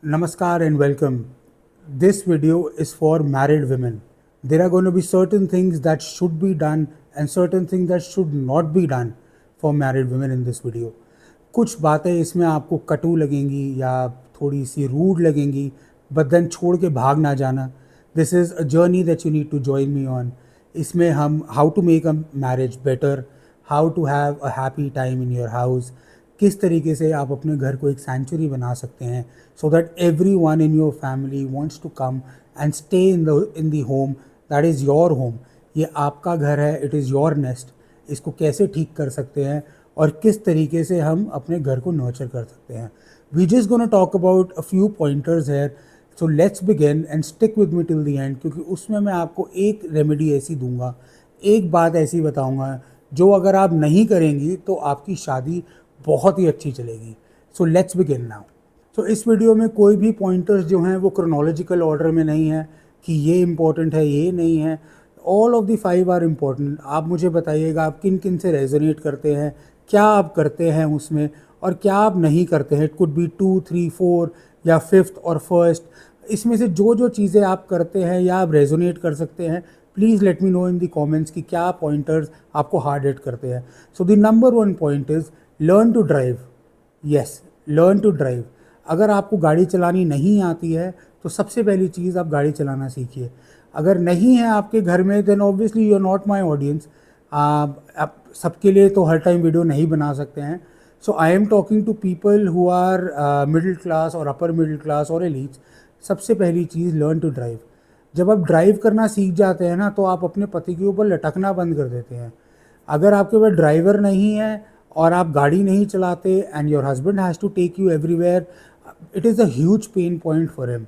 Namaskar and welcome. This video is for married women. There are going to be certain things that should be done and certain things that should not be done for married women in this video. कुछ बातें इसमें आपको कटु लगेंगी या थोड़ी सी rude लगेंगी, बट देन छोड़ के भाग ना जाना. This is a journey that you need to join me on. इसमें हम how to make a marriage better, how to have a happy time in your house, किस तरीके से आप अपने घर को एक सेंचुरी बना सकते हैं so that everyone in your family wants to come and stay in the home that is your home. ये आपका घर है, इट इज़ योर नेस्ट. इसको कैसे ठीक कर सकते हैं और किस तरीके से हम अपने घर को नर्चर कर सकते हैं. We just gonna talk about a few pointers here. So let's begin and stick with me till the end, क्योंकि उसमें मैं आपको एक रेमेडी ऐसी दूंगा, एक बात ऐसी बताऊंगा जो अगर आप नहीं करेंगी तो आपकी शादी बहुत ही अच्छी चलेगी. सो लेट्स बिगिन नाउ. तो इस वीडियो में कोई भी पॉइंटर्स जो हैं वो क्रोनोलॉजिकल ऑर्डर में नहीं है कि ये इम्पॉर्टेंट है ये नहीं है. All of the 5 are important. आप मुझे बताइएगा आप किन किन से रेजोनेट करते हैं, क्या आप करते हैं उसमें और क्या आप नहीं करते हैं. इट कुड बी 2, 3, 4 या 5th और 1st. इसमें से जो जो चीज़ें आप करते हैं या आप रेजोनेट कर सकते हैं, please let me know in the comments कि क्या पॉइंटर्स आपको हार्ड हिट करते हैं. So the number 1 point is learn to drive. Yes, learn to drive. अगर आपको गाड़ी चलानी नहीं आती है तो सबसे पहली चीज़ आप गाड़ी चलाना सीखिए. अगर नहीं है आपके घर में then obviously you are not my audience. आप सबके लिए तो हर टाइम वीडियो नहीं बना सकते हैं. So I am talking to people who are middle class और अपर मिडिल क्लास और एलीट्स. सबसे पहली चीज़ लर्न टू ड्राइव. जब आप ड्राइव करना सीख जाते हैं ना तो आप अपने पति के ऊपर लटकना बंद कर देते हैं. अगर आपके पास ड्राइवर नहीं है और आप गाड़ी नहीं चलाते and your husband has to take you everywhere, it is a huge pain point for him.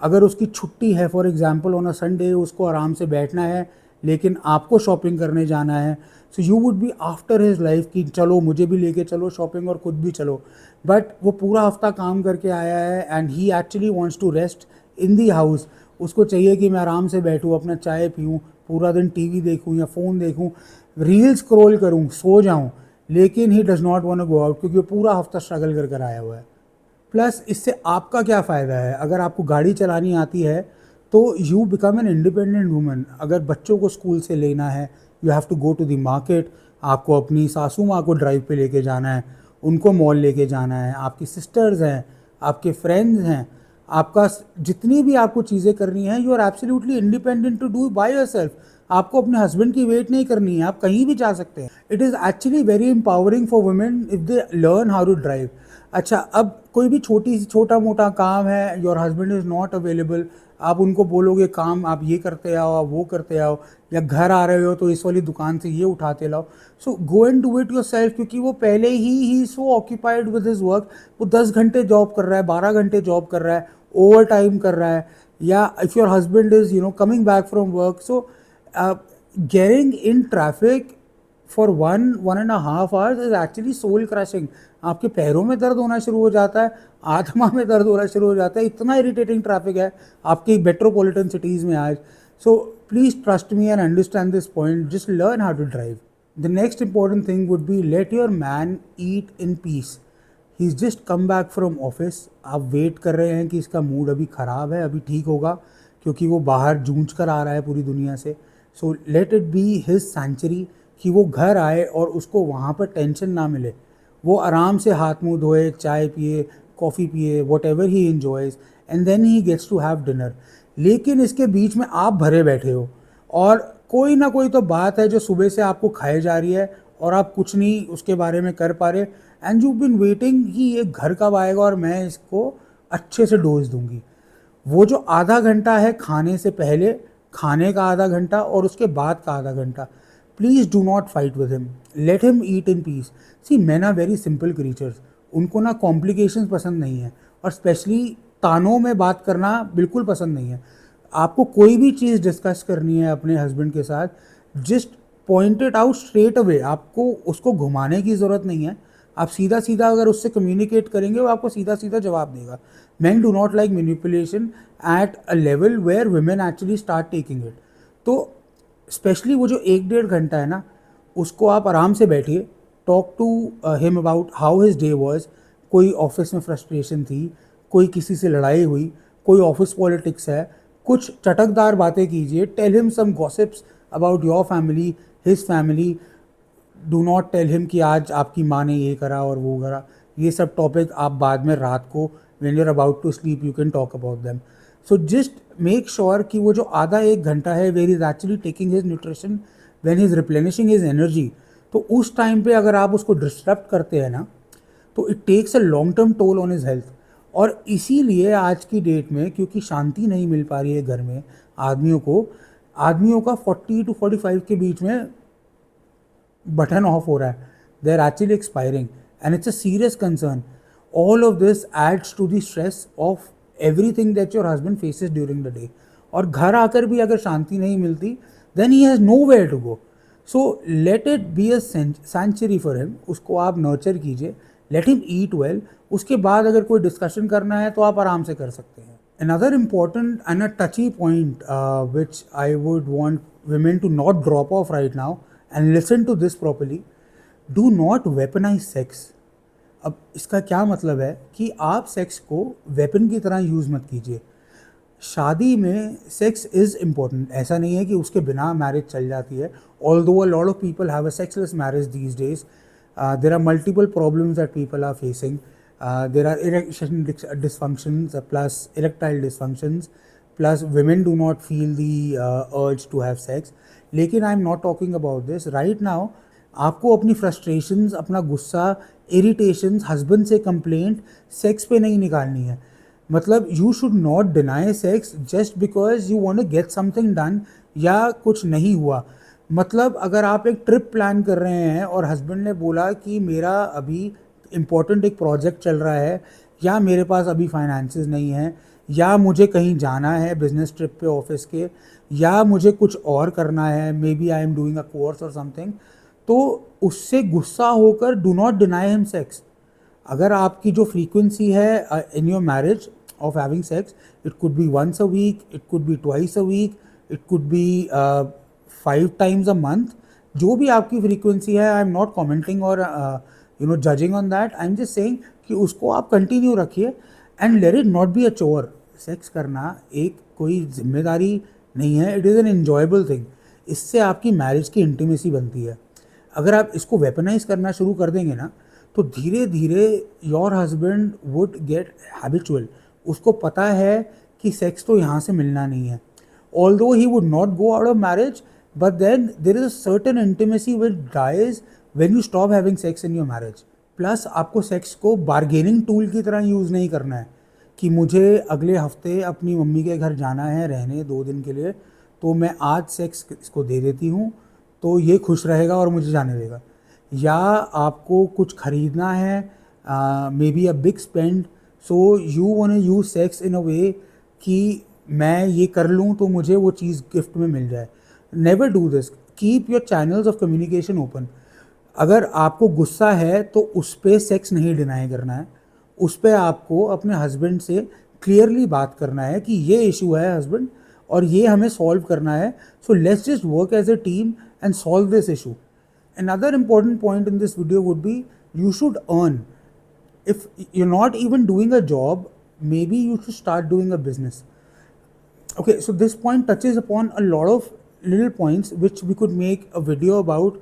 अगर उसकी छुट्टी है, for example on a Sunday, उसको आराम से बैठना है लेकिन आपको शॉपिंग करने जाना है, so you would be after his life कि चलो मुझे भी लेके चलो शॉपिंग और खुद भी चलो. बट वो पूरा हफ्ता काम करके आया है and he actually wants to rest in the house. उसको चाहिए कि मैं आराम से बैठूँ, अपना चाय पीऊँ, पूरा दिन टीवी देखूँ या फ़ोन देखूँ, रील स्क्रॉल करूँ, सो जाऊँ, लेकिन he does not want to go out क्योंकि वो पूरा हफ्ता स्ट्रगल कर कर आया हुआ है. प्लस इससे आपका क्या फ़ायदा है. अगर आपको गाड़ी चलानी आती है तो you become an independent woman. अगर बच्चों को स्कूल से लेना है, you have to go to the market. आपको अपनी सासू माँ को ड्राइव पे लेके जाना है, उनको मॉल लेके जाना है, आपकी सिस्टर्स हैं, आपके फ्रेंड्स हैं, आपका जितनी भी आपको चीज़ें करनी है, you are absolutely independent to do by yourself. आपको अपने हस्बैंड की वेट नहीं करनी है, आप कहीं भी जा सकते हैं. It is actually very empowering for women if they learn how to drive. अच्छा, अब कोई भी छोटा मोटा काम है, your husband is not available, आप उनको बोलोगे काम आप ये करते आओ, आप वो करते आओ, या घर आ रहे हो तो इस वाली दुकान से ये उठाते लाओ. So go and do it yourself, क्योंकि वो पहले ही so occupied with his work. वो 10 घंटे जॉब कर रहा है, 12 घंटे जॉब कर रहा है, ओवर टाइम कर रहा है. या if your husband is coming back from work, so getting in traffic for 1.5 hours is actually soul crushing. आपके पैरों में दर्द होना शुरू हो जाता है, आत्मा में दर्द होना शुरू हो जाता है. इतना इरिटेटिंग ट्रैफिक है आपकी मेट्रोपॉलिटन सिटीज़ में आज. So please trust me and understand this point. Just learn how to drive. The next important thing would be let your man eat in peace. He is just come back from office. आप wait कर रहे हैं कि इसका mood अभी ख़राब है, अभी ठीक होगा, क्योंकि वो बाहर जूझ कर आ रहा है पूरी दुनिया से. So let it be his sanctuary कि वो घर आए और उसको वहाँ पर टेंशन ना मिले. वो आराम से हाथ मुंह धोए, चाय पिए, कॉफ़ी पिए, whatever he enjoys, and then he gets to have dinner. लेकिन इसके बीच में आप भरे बैठे हो और कोई ना कोई तो बात है जो सुबह से आपको खाए जा रही है और आप कुछ नहीं उसके बारे में कर पा रहे. एंड यू बिन वेटिंग कि ये घर कब आएगा और मैं इसको अच्छे से डोज दूंगी. वो जो आधा घंटा है खाने से पहले, खाने का आधा घंटा और उसके बाद का आधा घंटा, please do not fight with him. Let him eat in peace. See, man are very simple creatures. उनको ना कॉम्प्लिकेशंस पसंद नहीं है और स्पेशली तानों में बात करना बिल्कुल पसंद नहीं है. आपको कोई भी चीज़ डिस्कस करनी है अपने हस्बैंड के साथ, just point it out straight away. आपको उसको घुमाने की ज़रूरत नहीं है. आप सीधा सीधा अगर उससे कम्युनिकेट करेंगे वो आपको सीधा सीधा जवाब देगा. Man do not like manipulation at a level where women actually start taking it. तो स्पेशली वो जो 1-1.5 घंटा है ना, उसको आप आराम से बैठिए, talk to him about how his day was. कोई ऑफिस में फ्रस्ट्रेशन थी, कोई किसी से लड़ाई हुई, कोई ऑफिस पॉलिटिक्स है, कुछ चटकदार बातें कीजिए, tell him some gossips about your family, his family. Do not tell him कि आज आपकी माँ ने ये करा और वो करा। ये सब टॉपिक आप बाद में रात को when you are about to sleep you can talk about them. So just make sure कि वो जो आधा एक घंटा है where is actually taking his nutrition, when is replenishing his energy, तो उस टाइम पे अगर आप उसको डिस्टर्ब करते हैं ना, तो it takes a long term toll on his health. और इसीलिए आज की डेट में क्योंकि शांति नहीं मिल पा रही है घर में आदमियों का 40 to 45 के बीच में बटन ऑफ हो रहा है, they are actually expiring and it's a serious concern. All of this adds to the stress of everything that your husband faces during the day. और घर आकर भी अगर शांति नहीं मिलती then he has nowhere to go. So let it be a sanctuary for him, उसको आप नर्चर कीजिए, लेट हिम ईट वेल। उसके बाद अगर कोई डिस्कशन करना है तो आप आराम से कर सकते हैं। Another important and a touchy point which I would want women to not drop off right now and listen to this properly: do not weaponize sex. अब इसका क्या मतलब है कि आप सेक्स को वेपन की तरह यूज़ मत कीजिए। शादी में सेक्स इज़ इम्पॉर्टेंट, ऐसा नहीं है कि उसके बिना मैरिज चल जाती है। Although a lot of people have a sexless marriage these days, there are multiple problems that people are facing. There are erection dysfunctions, plus erectile dysfunctions, plus women do not feel the urge to have sex. लेकिन I am not talking about this right now. आपको अपनी frustrations, अपना गुस्सा, irritations, husband से complaint sex पे नहीं निकालनी है. मतलब you should not deny sex just because you want to get something done या कुछ नहीं हुआ. मतलब अगर आप एक ट्रिप प्लान कर रहे हैं और हस्बैंड ने बोला कि मेरा अभी इम्पॉर्टेंट एक प्रोजेक्ट चल रहा है, या मेरे पास अभी फाइनेंसेस नहीं है, या मुझे कहीं जाना है बिजनेस ट्रिप पे ऑफिस के, या मुझे कुछ और करना है, maybe I am doing a course और समथिंग, तो उससे गुस्सा होकर do not deny him sex. अगर आपकी जो फ्रीक्वेंसी है in your marriage of having sex, it could be once a week, it could be twice a week, it could be 5 times a month. जो भी आपकी फ्रीक्वेंसी है, I am not commenting और judging on that. I am just saying कि उसको आप continue रखिए and let it not be a चोर. सेक्स करना एक कोई जिम्मेदारी नहीं है, it is an enjoyable thing. इससे आपकी मैरिज की इंटीमेसी बनती है. अगर आप इसको वेपनाइज करना शुरू कर देंगे ना, तो धीरे धीरे your husband would get habitual. उसको पता है कि सेक्स तो यहाँ से मिलना नहीं है. Although he would not go out of marriage, but then there is a certain intimacy which dies when you stop having sex in your marriage. Plus आपको सेक्स को बार्गेनिंग टूल की तरह यूज़ नहीं करना है कि मुझे अगले हफ्ते अपनी मम्मी के घर जाना है रहने 2 दिन के लिए, तो मैं आज सेक्स इसको दे देती हूँ तो ये खुश रहेगा और मुझे जाने देगा. या आपको कुछ ख़रीदना है, maybe a big spend, so you want to use sex in a way कि मैं ये कर लूँ तो मुझे वो चीज़ गिफ्ट में मिल जाए. Never do this. Keep your channels of communication open. अगर आपको गुस्सा है तो उस पर सेक्स नहीं डिनाई करना है, उस पर आपको अपने हस्बैंड से क्लियरली बात करना है कि ये इशू है हस्बैंड और ये हमें सॉल्व करना है. So let's just work as a team and solve this issue. Another important point in this video would be you should earn. If you're not even doing a job, maybe you should start doing a business. Okay, so this point touches upon a lot of little points which we could make a video about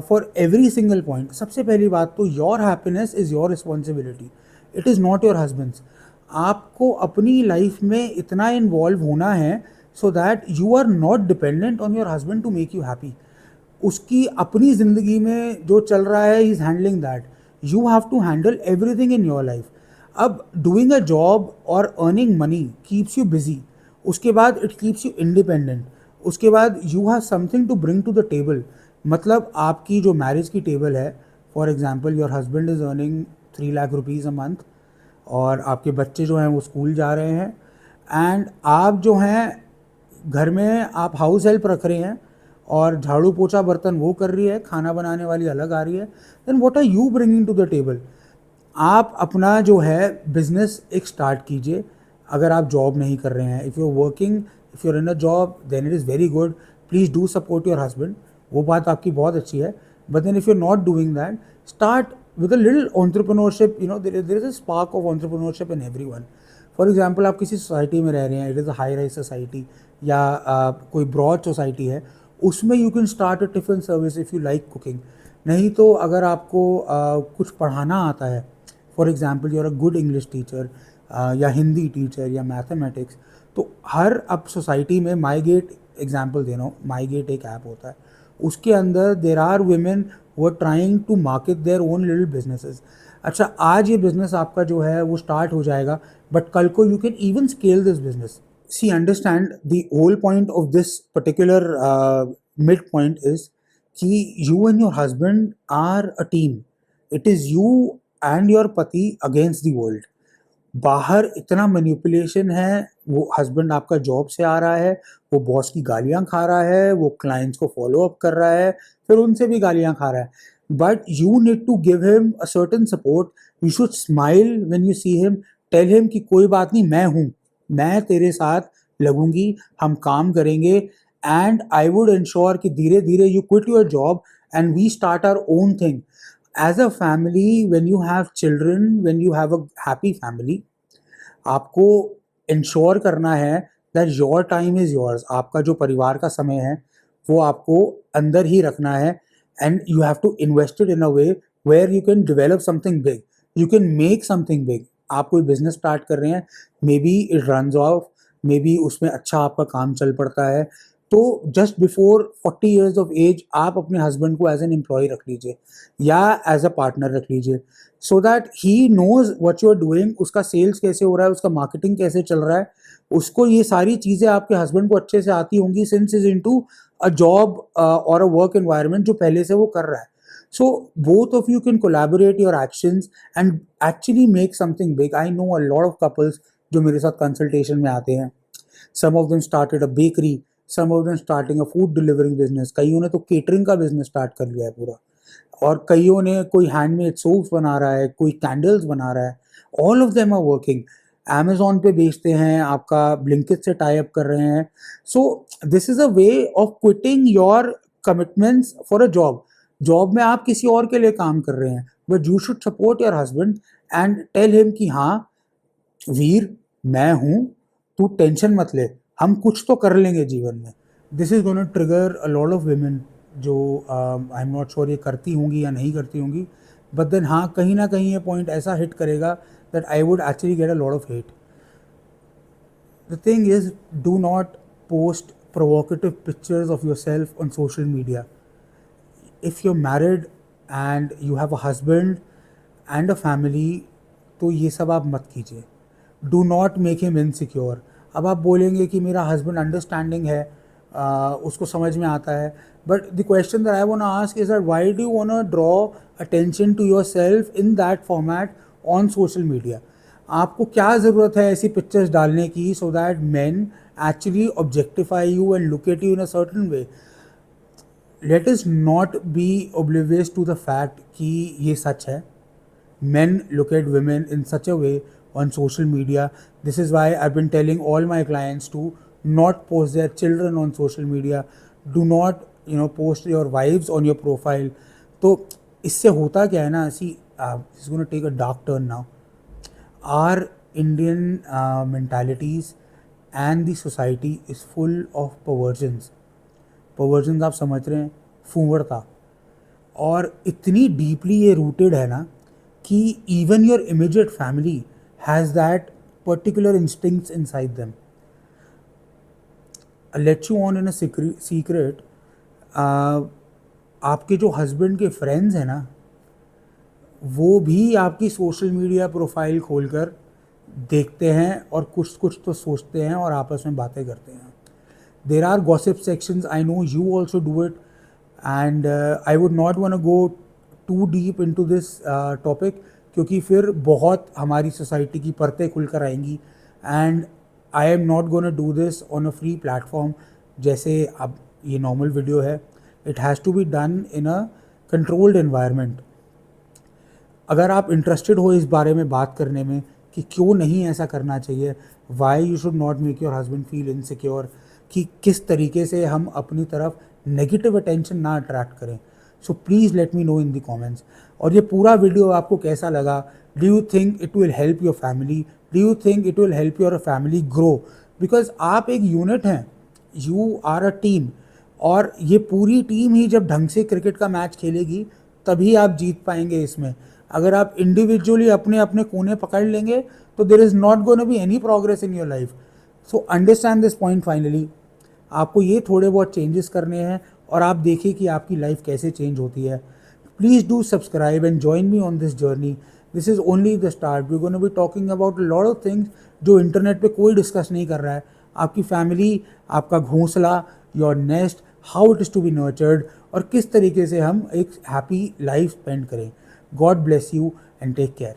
for every single point. सबसे पहली बात तो your happiness is your responsibility. It is not your husband's. आपको अपनी life में इतना involve होना है so that you are not dependent on your husband to make you happy. उसकी अपनी ज़िंदगी में जो चल रहा है, he is handling that. You have to handle everything in your life. अब डूइंग अ जॉब और earning money keeps you busy. उसके बाद इट कीप्स यू इंडिपेंडेंट. उसके बाद you have something to bring to the table. मतलब आपकी जो marriage की टेबल है, for example your husband is earning 3 lakh rupees a month और आपके बच्चे जो हैं वो स्कूल जा रहे हैं, एंड आप जो हैं घर में आप हाउस हेल्प रख रहे हैं और झाड़ू पोछा बर्तन वो कर रही है, खाना बनाने वाली अलग आ रही है. Then what are you bringing to the table? आप अपना जो है बिजनेस एक स्टार्ट कीजिए. अगर आप जॉब नहीं कर रहे हैं, if you are working, if you are in a job, then it is very good. Please do support your husband, वो बात आपकी बहुत अच्छी है. But then if you are not doing that, start with a little entrepreneurship, there is a spark of entrepreneurship in everyone. For example आप किसी society में रह रहे हैं, it is a high rise society या कोई ब्रॉड सोसाइटी है, उसमें you can start a tiffin service if you like cooking. नहीं तो अगर आपको कुछ पढ़ाना आता है, for example you are a good English teacher या हिंदी टीचर या मैथमेटिक्स, तो हर अब सोसाइटी में माई गेट एग्जाम्पल दे रहा हूँ, माई गेट एक ऐप होता है, उसके अंदर there are women who are trying to market their own little businesses. अच्छा, आज ये बिजनेस आपका जो है वो स्टार्ट हो जाएगा, बट कल को you can even scale this business. See, understand the whole point of this particular mid point is कि you and your husband are a team. It is you and your पति against the world. बाहर इतना manipulation है, वो husband आपका job से आ रहा है, वो बॉस की गालियाँ खा रहा है, वो क्लाइंट्स को फॉलो अप कर रहा है, फिर उनसे भी गालियाँ खा रहा है. But you need to give him a certain support. You should smile when you see him, tell him कि कोई बात नहीं, मैं हूँ, मैं तेरे साथ लगूंगी, हम काम करेंगे. एंड आई वुड इंश्योर कि धीरे धीरे you quit your job and we start our own thing. As a family, when you have children, when you have a happy family, आपको इंश्योर करना है that your time is yours. आपका जो परिवार का समय है वो आपको अंदर ही रखना है. And you have to invest it in a way where you can develop something big, you can make something big. आप कोई बिजनेस स्टार्ट कर रहे हैं, maybe it runs off, maybe उसमें अच्छा आपका काम चल पड़ता है, तो just before 40 years of age आप अपने हस्बैंड को एज एन एम्प्लॉय रख लीजिए या एज अ पार्टनर रख लीजिए, so that he knows what you are doing. उसका सेल्स कैसे हो रहा है, उसका मार्केटिंग कैसे चल रहा है, उसको ये सारी चीज़ें आपके हस्बैंड को अच्छे से आती होंगी, since is into a job और अ वर्क एनवायरनमेंट जो पहले से वो कर रहा है. So both of you can collaborate your actions and actually make something big. I know a lot of couples जो मेरे साथ कंसल्टेशन में आते हैं. Some of them started a bakery, some of them starting a food delivering business, कईयों ने तो catering का बिजनेस स्टार्ट कर लिया है पूरा, और कईयों ने कोई हैंडमेड सोप्स बना रहा है, कोई कैंडल्स बना रहा है. All of them are working. Amazon पे बेचते हैं, आपका ब्लिंकिट से टाई अप कर रहे हैं. So this is a way of quitting your commitments for a job. Job में आप किसी और के लिए काम कर रहे हैं, but you should support your husband and tell him कि हाँ वीर, मैं हूँ, तू टेंशन मत ले, हम कुछ तो कर लेंगे जीवन में. This is gonna trigger a lot of women जो आई एम नॉट श्योर ये करती होंगी या नहीं करती होंगी, बट देन हाँ, कहीं ना कहीं ये पॉइंट ऐसा हिट करेगा that I would actually get a lot of hate. The thing is, do not post provocative pictures of yourself on social media. If you're married and you have a husband and a family, तो ये सब आप मत कीजिए. Do not make him insecure. अब आप बोलेंगे कि मेरा हस्बैंड अंडरस्टैंडिंग है, उसको समझ में आता है, but the question that I want to ask is that why do you want to draw attention to yourself in that format on social media. आपको क्या ज़रूरत है ऐसी पिक्चर्स डालने की so that men actually objectify you and look at you in a certain way. Let us not be oblivious to the fact कि ये सच है. Men look at women in such a way on social media. This is why I've been telling all my clients to not post their children on social media. Do not, post your wives on your profile. तो इससे होता क्या है ना, see, this is going to take a dark turn now. Our Indian mentalities and the society is full of perversions. Perversions आप समझ रहे हैं, फूंवड़ता. और इतनी डीपली ये रूटेड है ना कि even your immediate family has that particular instincts inside them. I'll let you on in a secret. आपके जो हस्बैंड के फ्रेंड्स हैं ना, वो भी आपकी सोशल मीडिया प्रोफाइल खोलकर देखते हैं और कुछ कुछ तो सोचते हैं और आपस में बातें करते हैं. There are gossip sections, I know you also do it, and I would not want to go too deep into this topic, क्योंकि फिर बहुत हमारी सोसाइटी की परतें खुलकर आएंगी. And I am not gonna do this on a free platform. जैसे अब ये नॉर्मल वीडियो है, it has to be done in a controlled environment. अगर आप इंटरेस्टेड हो इस बारे में बात करने में कि क्यों नहीं ऐसा करना चाहिए, why you should not make your husband feel insecure, कि किस तरीके से हम अपनी तरफ नेगेटिव अटेंशन ना अट्रैक्ट करें, so please let me know in the comments. और ये पूरा वीडियो आपको कैसा लगा? Do you think it will help your family? Do you think it will help your family grow? Because आप एक यूनिट हैं, यू आर अ टीम, और ये पूरी टीम ही जब ढंग से क्रिकेट का मैच खेलेगी तभी आप जीत पाएंगे इसमें। अगर आप इंडिविजुअली अपने अपने कोने पकड़ लेंगे तो there is not gonna be any progress in your life. So understand this point finally. आपको ये थोड़े बहुत चेंजेस करने हैं और आप देखिए कि आपकी लाइफ कैसे चेंज होती है। Please do subscribe and join me on this journey. This is only the start. We gonna be talking about lot of things जो इंटरनेट पे कोई डिस्कस नहीं कर रहा है। आपकी फैमिली, आपका घोंसला, your nest, how it is to be nurtured, और किस तरीके से हम एक हैप्पी लाइफ स्पेंड करें। God bless you and take care.